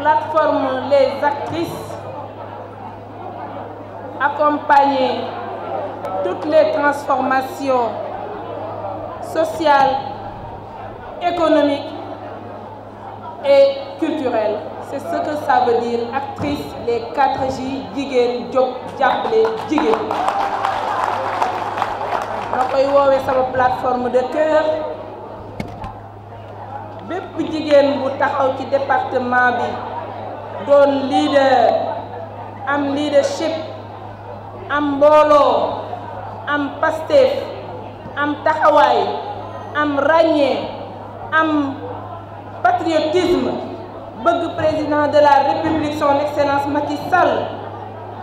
plateforme Les Actrices accompagner toutes les transformations sociales, économiques et culturelles. C'est ce que ça veut dire, actrice, les 4J, jigéen, jóg, jàppale, jigéen. ma koy woowee sama plateforme de cœur bépp jigéen bu taxaw ci département bi doon leader, am leadership, am mbooloo, am Pastef, am taxawaay, am ràññee, am patriotisme, bëgg président de la République son excellence Macky Sall,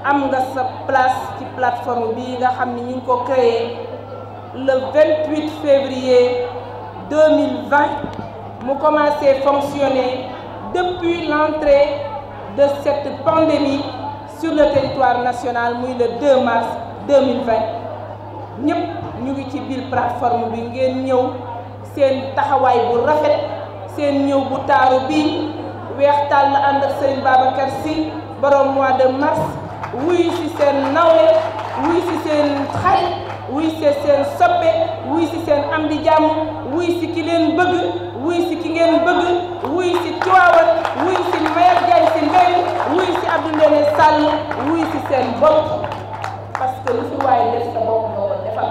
am nga sa place ci plateforme bii nga xam ni ñu ngi ko créé le 28 février 2020 mu commencé fonctionner depuis l'entrée de cette pandémie sur le territoire national muy le 2 mars 2020 ñëpp ñu ngi ci biir plateforme bi ngeen ñëw seen taxawaay bu rafet seen ñëw bu taaru bi weex tàll la ànd ak Serigne Babacar Sy borom mois de mars wuy ci seen nawle wuy ci seen xarit wuy ci seen soppe wuy ci seen am di jàmm wuy ci ki leen bëgg wuy ci ki ngeen bëgg wuy ci Tivaouane wuy ci Mayel Diagne Sy Mbengue wuy ci Abdou Ndéné Sall wuy ci seen bopp parce que lu fi waaye def sa bopp moo ko defal.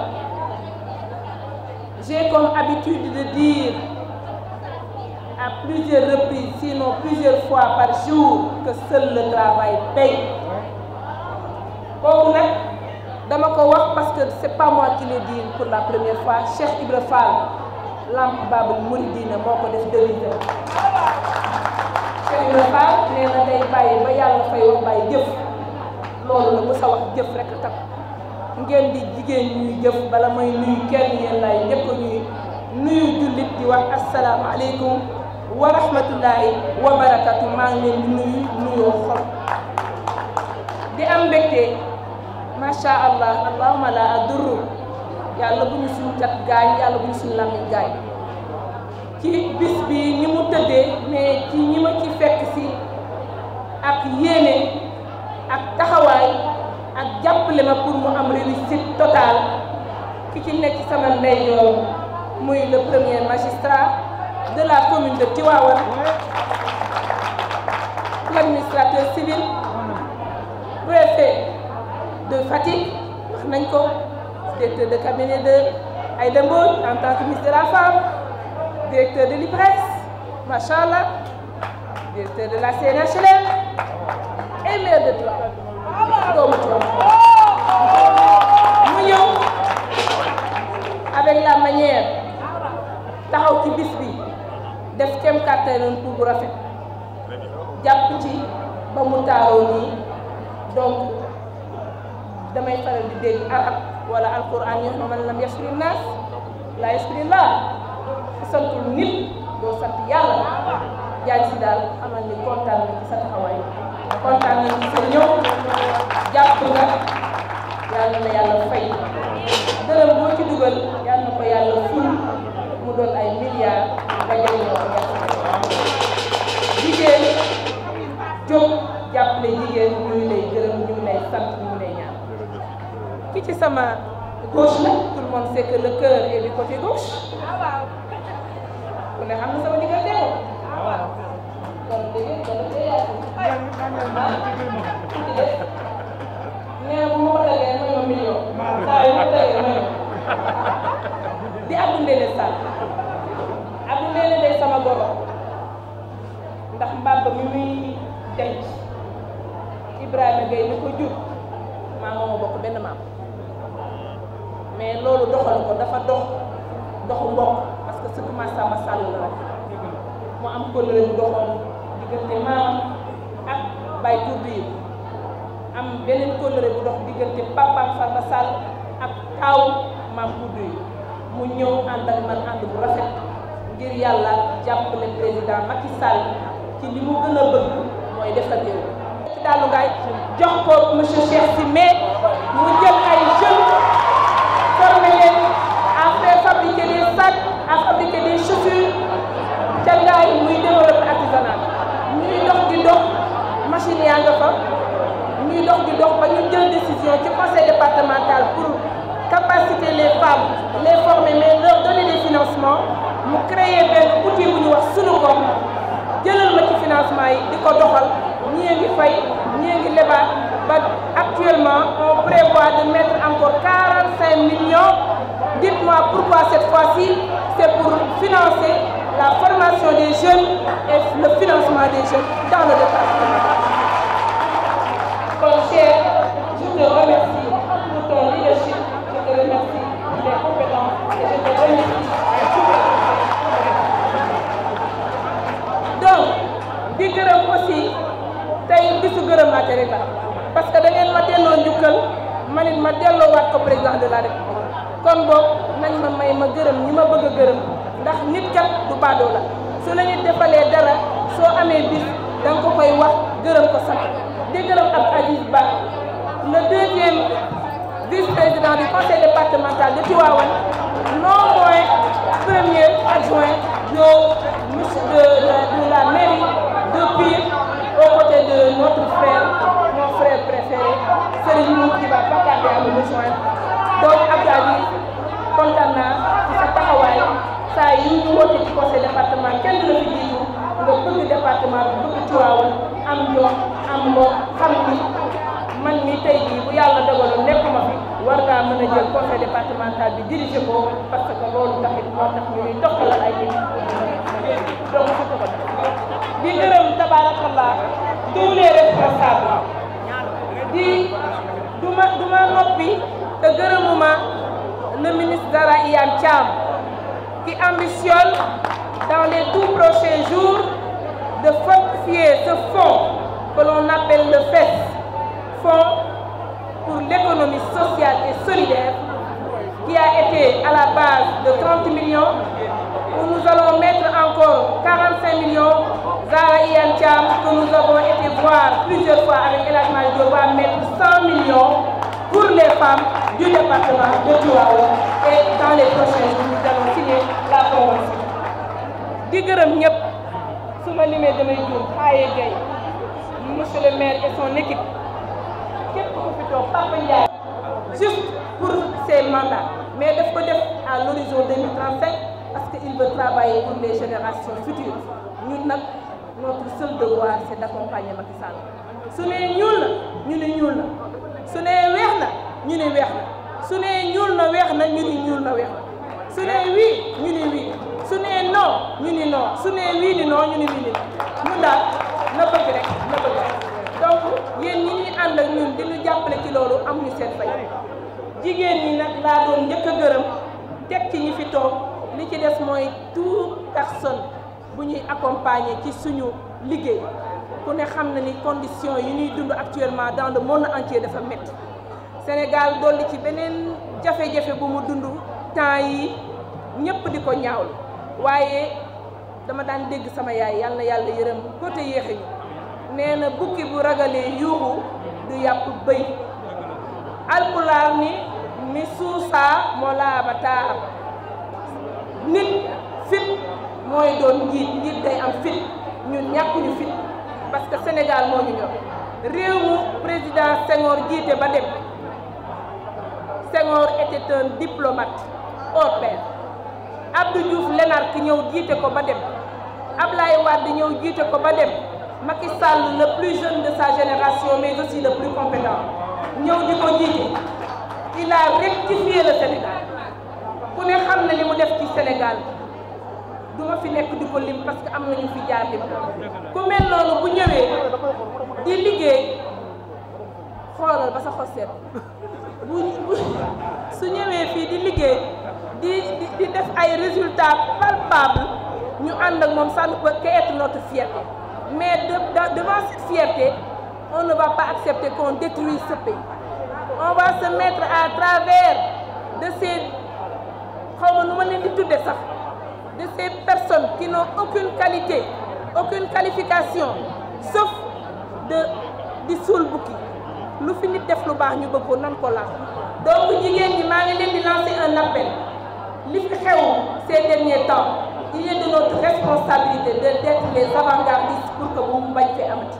J'ai comme habitude de dire à plusieurs reprises, sinon plusieurs fois par jour, que seul le travail paye. Kooku nag dama ko wax parce que c'est pas moi qui le dis pour la première fois. Cheikh Ibra Fall Lamp Babul Mouridina moo ko def devise. Cheikh Ibra Fall nee na day bàyyi ba yàlla fay wax bàyyi jëf loolu la bu sa wax jëf rek a tax ngeen di jigéen ñuy jëf bala may nuyu kenn yéen laay njëkk a nuyu jullit di wax asalaamaaleykum wa rahmatullahi wa barakatu. maa ngi leen di nuyoo xol di am mbégte macha allah allahumma la adurru yàlla bu ñu suñu cat gaañ yàlla bu ñu suñu làmmiñ gaañ ci bis bi ni mu tëddee mais ci ñi ma ci fekk si ak yéene ak taxawaay ak jàppale ma pour mu am réussite totale ki ci nekk ci sama ndeyjoor muy le premier magistrat de la commune de Tivaouane, l'administrateur civil, préfet de Fatick, wax nañ ko, directeur de cabinet de Aïda Mbodj en tant que ministre de la femme, directeur de l'IPRES, machallah, directeur de la CNHLM et maire de Tivaouane, doomu Tivaouane. Mu ñëw avec la manière taxaw ci bis bi def kem kàttanam pour bu rafet jàpp ci ba mu taaroo nii donc damay faral di dégg arab wala alquran yoo xam man lam yashkuri naas la yashkuri llah ku santul nit doo sant yàlla jaay si daal xamal ni kontaan na ci sa taxawaay kontaan na ci sa ñëw jàpp nga yàlla na yàlla fay dërëm boo ci dugal yàlla na ko yàlla ful mu doon ay milliards nga jëriñoo ko jigéen jóg jàppale jigéen ñu ngi lay gërëm ñu ngi lay sant ñu ngi lay ñaan. ki ci sama gauche nag tout le monde sait que le cœur est du côté gauche ku ne xam na sama diggante moom kon dégg kon dégg nee bu ma ko dagee may ma million saa yu ma dagee may di Abdou Ndéné Sall Abdou Ndéné day sama goro ndax mbàbb mi muy denc Ibrahima Gueye mi ko jur maa mooma bokk benn maam mais loolu doxalu ko dafa doxu mbokk parce que surtout Massamba Sall la rek mu am kóllëre bu doxoon diggante maam ak Baye Tourdi yi am beneen kóllëre bu dox diggante papaam Farba Sall ak taaw maam Tourdi yi mu ñëw ànd ak man ànd bu rafet ngir yàlla jàppale président Macky Sall ci li mu gën a bëgg mooy defar réew ci Daalu Ngaay jox ko monsieur Cheikh Sy mais mu jël ay jeunes formé leen à faire fabriquer des sacs à fabriquer des chaussures ca Ngaay muy développer artisanat ñuy dox di dox ñuy dox di dox ba ñu jël décision ci conseil départemental pour capaciter les femmes les former mais leur donner des financements mu créer benn outil bu ñu wax sunu gox jëlal ma ci financement yi di ko doxal ñii ngi fay ñii ngi lebaat ba actuellement on prévoit de mettre encore 45 millions. Dites-moi pourquoi cette fois-ci, c'est pour financer la formation des jeunes et le financement des jeunes dans le département. Mon cher, je te remercie pour ton leadership, je te remercie pour tes compétences et je te remercie. Donc, di gërëm aussi tey bisu gërëmaate rek la parce que da ngeen ma delloo njukkal man it ma delloowaat ko président de la République. kon boog nañ ma may ma gërëm ñi ma bëgg a gërëm ndax nit kat du baadoo la su la nit defalee dara soo amee bis da nga ko koy wax gërëm ko sant di gërëm ab Aziz Ba le deuxième vice-président du conseil départemental de Tivaouane non moins premier adjoint de la mairie de Pire aux côtés de notre frère mon frère préféré Serigne Mou qui va pas tarder à nous rejoindre. Donc Abdou Aziz kontaan naa ci sa taxawaay saa yi ñu woote ci conseil département kenn du la fi jiitu nga bëgg département bi bëgg Tivaouane am yoon am mbokk xam ni man mi tey jii bu yàlla dogaloon nekkuma fi war ngaa mën a jël conseil départemental bi diriger ko parce que loolu tamit moo tax ñuy tokkalal ay nit donc su ko def di gërëm tabarakallah tous les responsables di duma noppi te gërëmuma le ministre Zahra Iyane Thiam qui ambitionne dans les tout prochains jours de fructifier ce fonds que l'on appelle le FES, Fonds pour l'économie sociale et solidaire, qui a été à la base de 30 millions, où nous allons mettre encore 45 millions. Zahra Iyane Thiam, que nous avons été voir plusieurs fois avec El Hadj Malick Diop, va mettre 100 millions pour les femmes du département de Tivaouane et dans les prochains jours nous allons signer la convention. di gërëm ñëpp su ma limee damay juum Xaaye Gueye monsieur le maire et son équipe képp ku fi toog Papa Ndiaye juste pour ses mandats mais daf ko def à l'horizon 2035 parce que il veut travailler pour les générations futures ñun nag notre seul devoir c'est d'accompagner Macky Sall su nee ñuul na ñu ne ñuul na su nee weex na ñu ne weex na su nee ñuul na weex na ñu ne ñuul na weex na su nee wii ñu ne wii su nee non ñu ne non su nee wii ni non ñu ne wii ni ñun daal na bëgg rek na bëgg rek donc yéen ñi ñuy ànd ak ñun di ñu jàppale ci loolu amuñu seen fay jigéen ñi nag laa doon njëkk a gërëm teg ci ñi fi toog li ci des mooy toute personne bu ñuy accompagner ci suñu liggéey ku ne xam na ni conditions yi ñuy dund actuellement dans le monde entier dafa métti Sénégal dolli ci beneen jafe-jafe bu mu dund temps yi ñëpp di ko ñaawlu waaye dama daan dégg sama yaay yàlla na yàlla yërëm côté yéexe ñu nee na bukki bu ragalee yuuxu du yàpp bëy alpulaar ni mi suusaa moo laaba taar nit fit mooy doon njiit day am fit ñun ñàkkuñu fit parce que Sénégal moo ñu ñor réew mu président Senghor jiite ba dem Senghor était un diplomate hors pair Abdou Diouf l'énarque ñëw jiite ko ba dem Ablaye Wade ñëw jiite ko ba dem Macky Sall le plus jeune de sa génération mais aussi le plus compétent ñëw di ko jiite il a rectifié le Sénégal ku ne xam na li mu def ci Sénégal du ma fi nekk di ko lim parce que am nañu fi jaar lim ku mel noonu bu ñëwee di liggéey xoolal ba sa xol seet bu su ñëwee fii di liggéey di def ay résultats palpables ñu ànd ak moom ça ne peut qu'être notre fierté mais devant cette fierté on ne va pas accepter qu'on détruise ce pays on va se mettre à travers de ces xaw ma nu ma leen di tudde sax de ces personnes qui n'ont aucune qualité aucune qualification sauf di suul bukki lu fi nit def lu baax ñu bëgg ko nan ko laal donc jigéen ñi maa ngi leen di lancer un appel li fi xew ces derniers temps il est de notre responsabilité d'être les avant-gardistes pour que bu mu bañ fee amati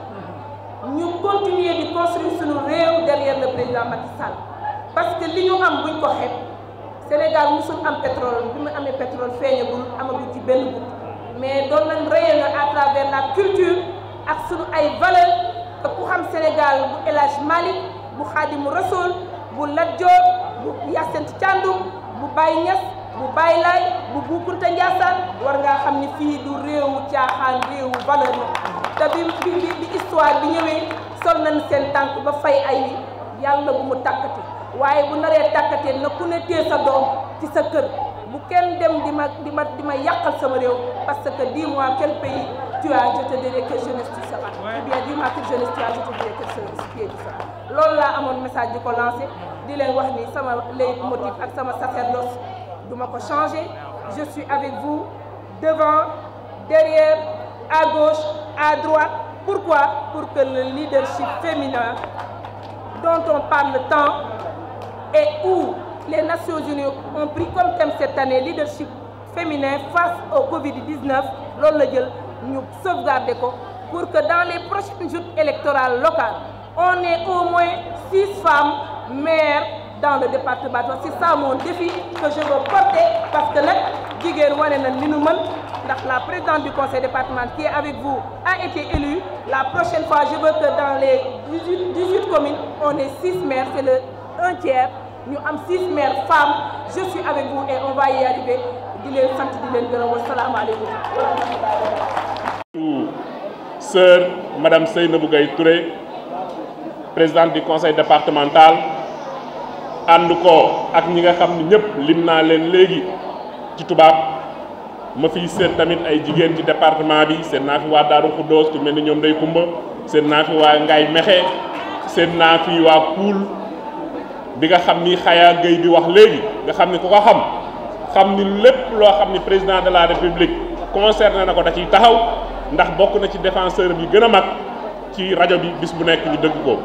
ñu continuer di construire suñu réew derrière le président Macky Sall parce que li ñu am buñ ko xeeb Sénégal musul am pétrole bi mu amee pétrole feeñagul amagul ci benn bout mais doon nañ rayonner à travers la culture ak suñu ay valeurs te ku xam Sénégal bu El Hadj Malick bu Khadimou Rassoul bu Lat Dior bu Hyacinthe Thiandoum bu Baye Niass bu Baye Laye bu Bou Kounta Ndiassane war ngaa xam ni fii du réewu caaxaan réewu valeur la te bi histoire bi ñëwee sol nañ seen tànk ba fay ay yàlla bu mu tàkkati waaye bu naree tàkkatee na ku ne tee sa doom ci sa kër bu kenn dem di ma yàqal sama réew parce que dis-moi quel pays tu as je te dirai quelle jeunesse tu seras ou bien dis-moi quelle jeunesse tu as je te dirai quel pays tu seras loolu laa amoon message di ko lancé di leen wax ni sama leitmotiv ak sama sacerdoce du ma ko changer je suis avec vous devant derrière à gauche à droite pourquoi pour que le leadership féminin dont on parle tant et où les Nations Unies ont pris comme thème cette année leadership féminin face au Covid-19 loolu la jël ñu sauvegarder ko pour que dans les prochaines joutes électorales locales on ait au moins 6 femmes maires dans le département. C'est ça mon défi que je veux porter parce que nag jigéen wane na li nu mën ndax la présidente du conseil départemental qui est avec vous a été élue. La prochaine fois je veux que dans les 18 communes on ait 6 maires, c'est le 1/3. ñu am 6 maires femmes. Je suis avec vous et on va y arriver. di leen sant di leen gërëm wa salaamaaleykum. Sœur Madame Seynabou Gaye Touré, présidente du conseil départemental, ànd ko ak ñi nga xam ne ñëpp lim naa leen léegi ci tubaab ma fiy seet tamit ay jigéen ci département bi seen naa fi waa Daaru Xuddoos ku mel ni ñoom Ndey Kumba seen naa fi waa Ngaay Mexe seen naa fi waa Poul bi nga xam ni Xaya Gueye di wax léegi nga xam ni ku ko xam ni lépp loo xam ni président de la république concerné na ko da ciy taxaw ndax bokk na ci défenseur bi gën a mag ci rajo bi bis bu nekk ñu dëgg ko.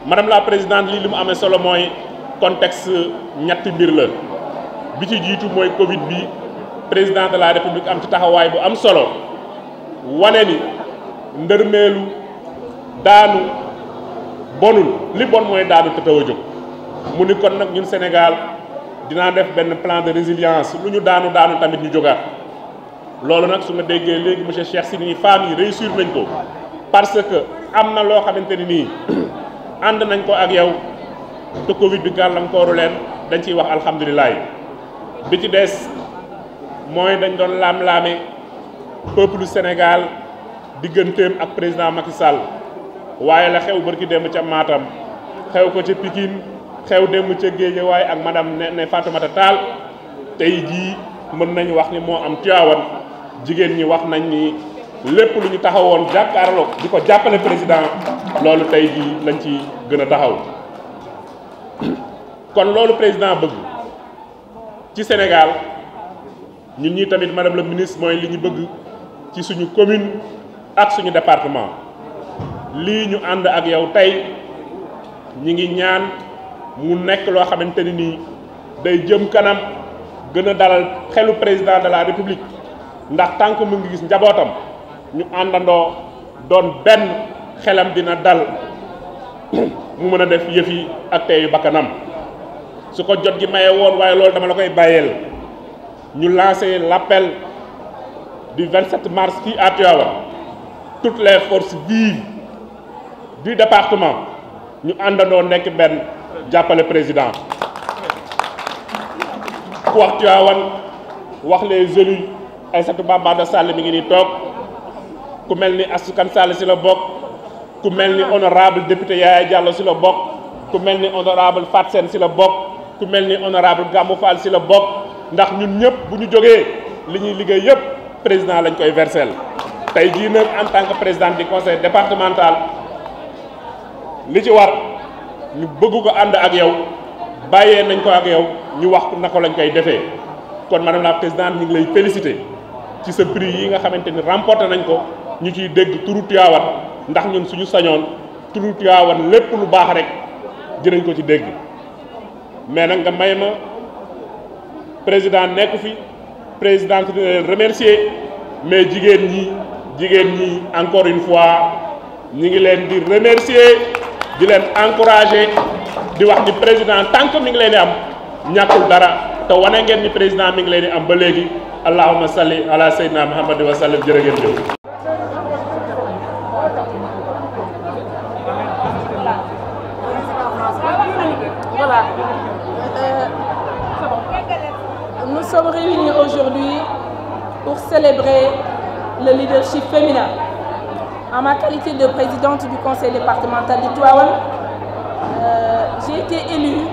madame la présidente lii li mu amee solo mooy contexte ñetti mbir la bi ci jiitu mooy Covid bi président de la république am ci taxawaay bu am solo wane ni ndërmeelu daanu bonul li bon mooy daanu te taw a jóg mu ni kon nag ñun Sénégal dinaa def benn plan de résilience lu ñu daanu tamit ñu jógaat loolu nag su ma déggee léegi monsieur Cheikh Sy ni femmes yi réussir nañ ko parce que am na loo xamante ni nii ànd nañ ko ak yow te Covid bi gàllankooru leen dañ ciy wax alhamdulilah bi ci des mooy dañ doon laam-laame peuple Sénégal digganteem ak président Macky Sall waaye la xew barki démb ca Matam xew ko ca Pikine xew démb ca Guédiawaye ak madame ne Fatoumata Tall tey jii mën nañu wax ni moo am Tivaouane jigéen ñi wax nañ ni lépp lu ñu taxawoon jàkkaarloo di ko jàppale président loolu tey jii lañ ci gën a taxaw kon loolu président bëgg ci Sénégal ñun ñi tamit madame la ministre mooy li ñu bëgg ci suñu commune ak suñu département lii ñu ànd ak yow tey ñi ngi ñaan mu nekk loo xamante ni nii day jëm kanam gën a dalal xelu président de la république ndax tant que mu ngi gis njabootam ñu àndandoo doon benn xelam dina dal mu mën a def yëf yi ak teyu bakkanam su ko jot gi maye woon waaye loolu dama la koy bàyyeel ñu lancé l'appel du 27 mars fii à Tivaouane toutes les forces vives du département ñu àndandoo nekk benn jàppale président ku wax Tivaouane wax les élus Aïssatou Bamba Sall mi ngi ni toog ku mel ni Astou Kane Sall si la bokk ku mel ni honorable député Yaya Diallo si la bokk ku mel ni honorable Fat Sène si la bokk ku mel ni honorable Gamou Fall si la bokk ndax ñun ñëpp bu ñu jógee li ñuy liggéey yëpp président lañ koy versel tey jii nag en tant que président du conseil départemental li ci war ñu bëgg ko ànd ak yow bàyyee nañ ko ak yow ñu wax naka lañ koy defee kon madame la présidente ñu ngi lay féliciter ci sa prix yi nga xamante ni remporté nañ ko ñu ciy dégg turu Tivaouane ndax ñun suñu sañoon turu Tivaouane lépp lu baax rek dinañ ko ci dégg mais nag nga may ma président nekk fi président di leen remercier mais jigéen ñi encore une fois ñi ngi leen di remercier di leen encourager di wax ni président tant que mi ngi leen di am ñàkkul dara te wane ngeen ni président mi ngi leen di am ba léegi allahumma salli ala sayyidina muhammad wa sallam jërë ngeen jëf. Voilà. Nous sommes réunis aujourd'hui pour célébrer le leadership féminin. En ma qualité de présidente du conseil départemental de Tivaouane, j'ai été élue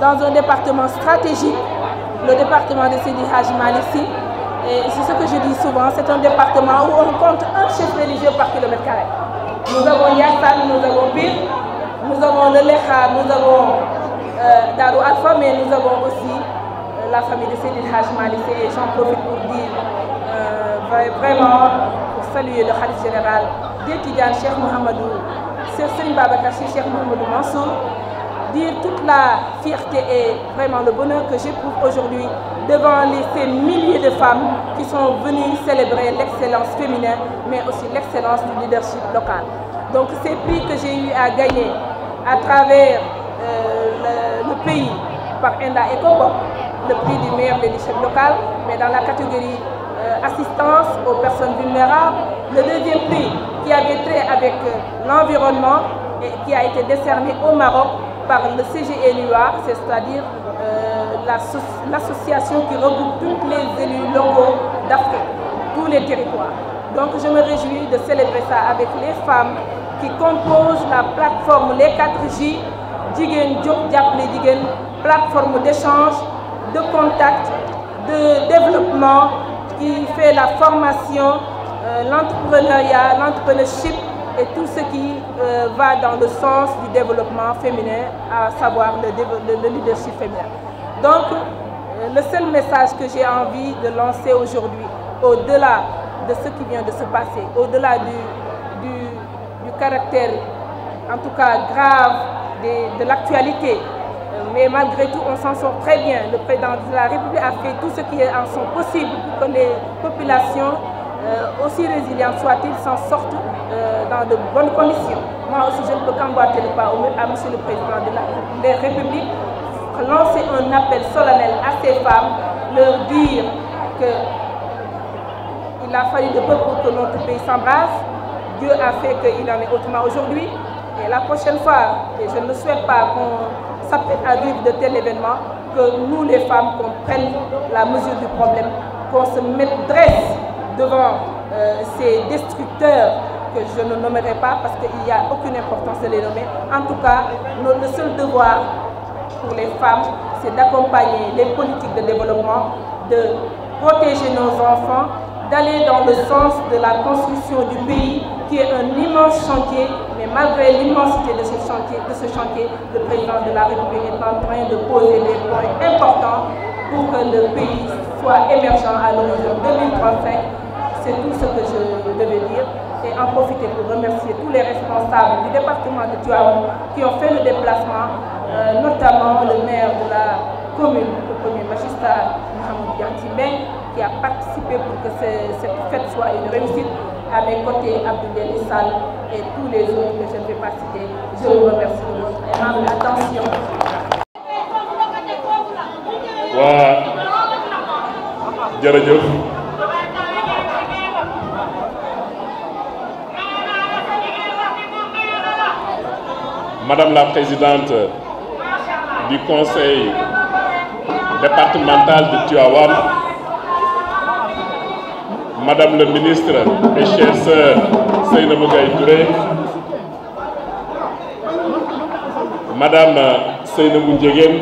dans un département stratégique, le département de Seydi Hadji Malick Sy. Et c'est ce que je dis souvent, c'est un département où on compte un chef religieux par kilomètre carré. Nous avons Yassane, nous avons Pire, nous avons le Lekha, nous avons Darou Alpha, mais nous avons aussi la famille de Seydi Hadji Malick Sy. Et j'en profite pour dire vraiment, pour saluer le Khalif général des Tidjanes, Cheikh Mohamedou, Serigne Babacar Sy, Cheikh Mohamedou Mansour, dire toute la fierté et vraiment le bonheur que j'éprouve aujourd'hui devant ces milliers de femmes qui sont venues célébrer l'excellence féminine, mais aussi l'excellence du leadership local. Donc ces prix que j'ai eu à gagner à travers le pays par Enda Ecopop, le prix du meilleur leadership local, mais dans la catégorie assistance aux personnes vulnérables, le deuxième prix qui avait trait avec l'environnement et qui a été décerné au Maroc par le CGLUA, c'est-à-dire l'association qui regroupe tous les élus locaux d'Afrique, tous les territoires. Donc je me réjouis de célébrer ça avec les femmes qui composent la plateforme Les 4J, Jigéen Jóg Jàppale Jigéen, plateforme d'échange, de contact, de développement, qui fait la formation, l'entrepreneuriat, l'entrepreneurship et tout ce qui va dans le sens du développement féminin, à savoir le leadership féminin. Donc, le seul message que j'ai envie de lancer aujourd'hui, au-delà de ce qui vient de se passer, au-delà du caractère, en tout cas grave, de l'actualité, mais malgré tout, on s'en sort très bien. Le président de la République a fait tout ce qui est en son possible pour que les populations, aussi résilientes soient-ils, s'en sortent dans de bonnes conditions. Moi aussi, je ne peux qu'emboîter le pas à monsieur le président de la République, lancer un appel solennel à ces femmes, leur dire qu'il a fallu de peu pour que notre pays s'embrase. Dieu a fait qu'il en est autrement aujourd'hui. Et la prochaine fois, et je ne souhaite pas qu'on s'apprête à vivre de tels événements, que nous les femmes, qu'on prenne la mesure du problème, qu'on se dresse devant ces destructeurs que je ne nommerai pas parce qu'il n'y a aucune importance de les nommer. En tout cas, le seul devoir pour les femmes, c'est d'accompagner les politiques de développement, de protéger nos enfants, d'aller dans le sens de la construction du pays, qui est un immense chantier, mais malgré l'immensité de ce chantier, le président de la République est en train de poser des points importants pour que le pays soit émergent à l'horizon 2035. C'est tout ce que je devais dire et en profiter pour remercier tous les responsables du département de Tivaouane qui ont fait le déplacement, notamment le maire de la commune, le premier magistrat Mohamed Diantibeng, qui a participé pour que cette fête soit une réussite. À mes côtés, Abdoulaye Sall et tous les autres que je ne vais pas citer. Je vous remercie de votre aimable attention. Jërëjëf. Madame la présidente du conseil départemental de Tivaouane, Madame le ministre et chère sœur Seynabou Gaye Touré, Madame Seynabou Ndiéguène,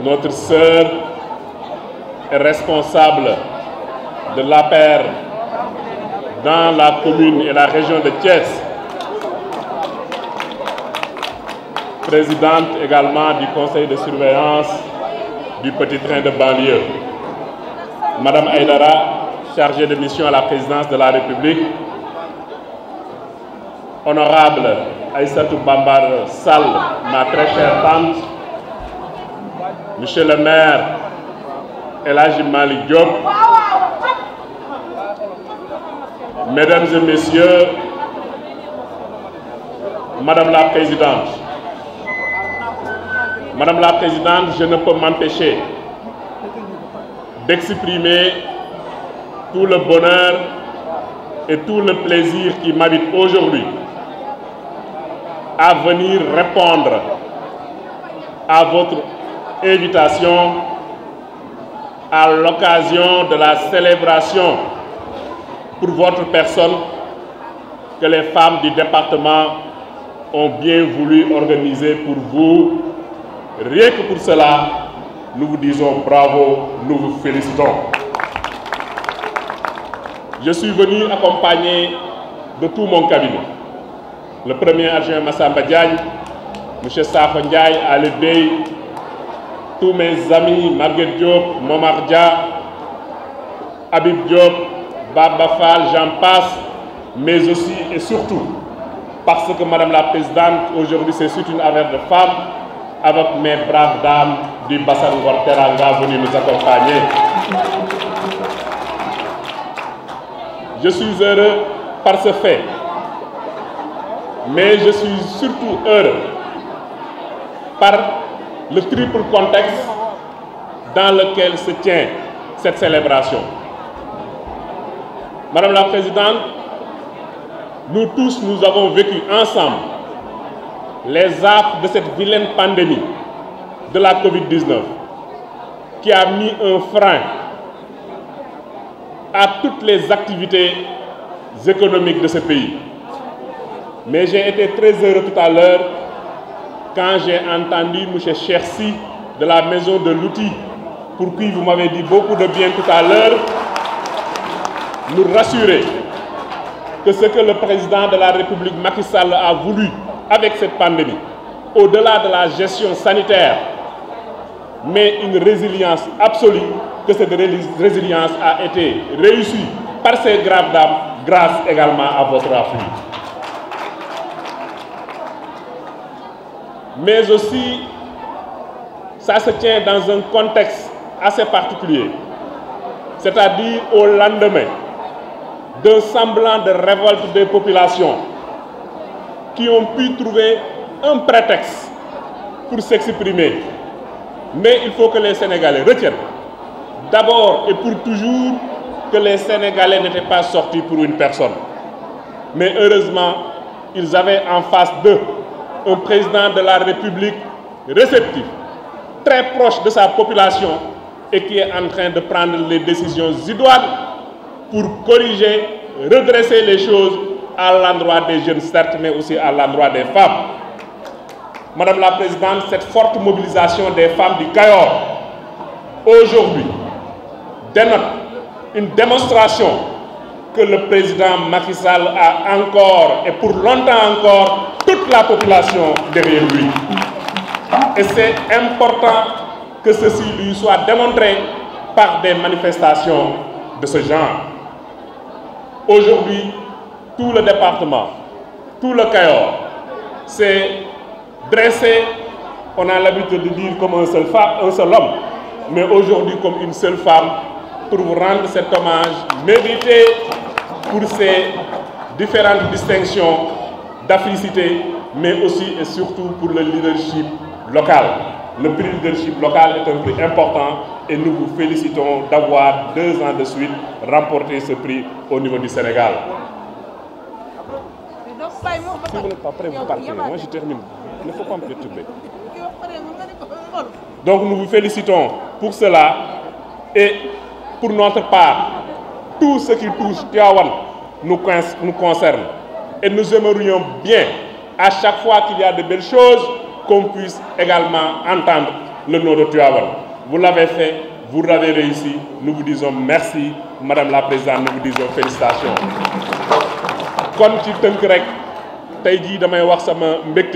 notre sœur et responsable de l'APR dans la commune et la région de Thiès, présidente également du conseil de surveillance du petit train de banlieue. Madame Aïdara, chargée de mission à la présidence de la République, honorable Aïssatou Bambar Sall, ma très chère tante, Monsieur le maire El Hadji Malick Diop, Mesdames et Messieurs, Madame la Présidente, je ne peux m'empêcher d'exprimer tout le bonheur et tout le plaisir qui m'habite aujourd'hui à venir répondre à votre invitation à l'occasion de la célébration pour votre personne que les femmes du département ont bien voulu organiser pour vous. Rien que pour cela, nous vous disons bravo, nous vous félicitons. Je suis venu accompagné de tout mon cabinet. Le premier adjoint Massamba Diagne, M. Safo Ndiaye, Ali Bey, tous mes amis, Marguerite Diop, Momar Dia, Habib Diop, Baba Fall, j'en passe, mais aussi et surtout, parce que Madame la Présidente, aujourd'hui c'est surtout une affaire de femmes, avec mes braves dames du bassin Ngor Teranga venues nous accompagner. Je suis heureux par ce fait, mais je suis surtout heureux par le triple contexte dans lequel se tient cette célébration. Madame la Présidente, nous tous, nous avons vécu ensemble les affres de cette vilaine pandémie de la Covid-19 qui a mis un frein à toutes les activités économiques de ce pays. Mais j'ai été très heureux tout à l'heure quand j'ai entendu M. Chersi de la Maison de l'Outil, pour qui vous m'avez dit beaucoup de bien tout à l'heure, nous rassurer que ce que le président de la République Macky Sall a voulu avec cette pandémie, au-delà de la gestion sanitaire, mais une résilience absolue, que cette résilience a été réussie par ces graves dames grâce également à votre appui. Mais aussi, ça se tient dans un contexte assez particulier, c'est-à-dire au lendemain d'un semblant de révolte des populations qui ont pu trouver un prétexte pour s'exprimer. Mais il faut que les Sénégalais retiennent d'abord et pour toujours que les Sénégalais n'étaient pas sortis pour une personne. Mais heureusement, ils avaient en face d'eux un président de la République réceptif, très proche de sa population et qui est en train de prendre les décisions idoines pour corriger, redresser les choses à l'endroit des jeunes, certes, mais aussi à l'endroit des femmes. Madame la Présidente, cette forte mobilisation des femmes du Cayor, aujourd'hui, dénote une démonstration que le président Macky Sall a encore, et pour longtemps encore, toute la population derrière lui. Et c'est important que ceci lui soit démontré par des manifestations de ce genre. Aujourd'hui, tout le département, tout le Cayor s'est dressé, on a l'habitude de dire comme un seul homme, mais aujourd'hui comme une seule femme, pour vous rendre cet hommage mérité pour ces différentes distinctions d'afficité, mais aussi et surtout pour le leadership local. Le prix leadership local est un prix important et nous vous félicitons d'avoir 2 ans de suite remporté ce prix au niveau du Sénégal. Si vous n'êtes pas prêt, vous partez. Moi je termine. Il ne faut pas me perturber. Donc nous vous félicitons pour cela et pour notre part, tout ce qui touche Tivaouane nous concerne. Et nous aimerions bien, à chaque fois qu'il y a de belles choses, qu'on puisse également entendre le nom de Tivaouane. Vous l'avez fait, vous l'avez réussi. Nous vous disons merci, Madame la Présidente, nous vous disons félicitations. Kon ci tënk rek tey jii damay wax sama mbégte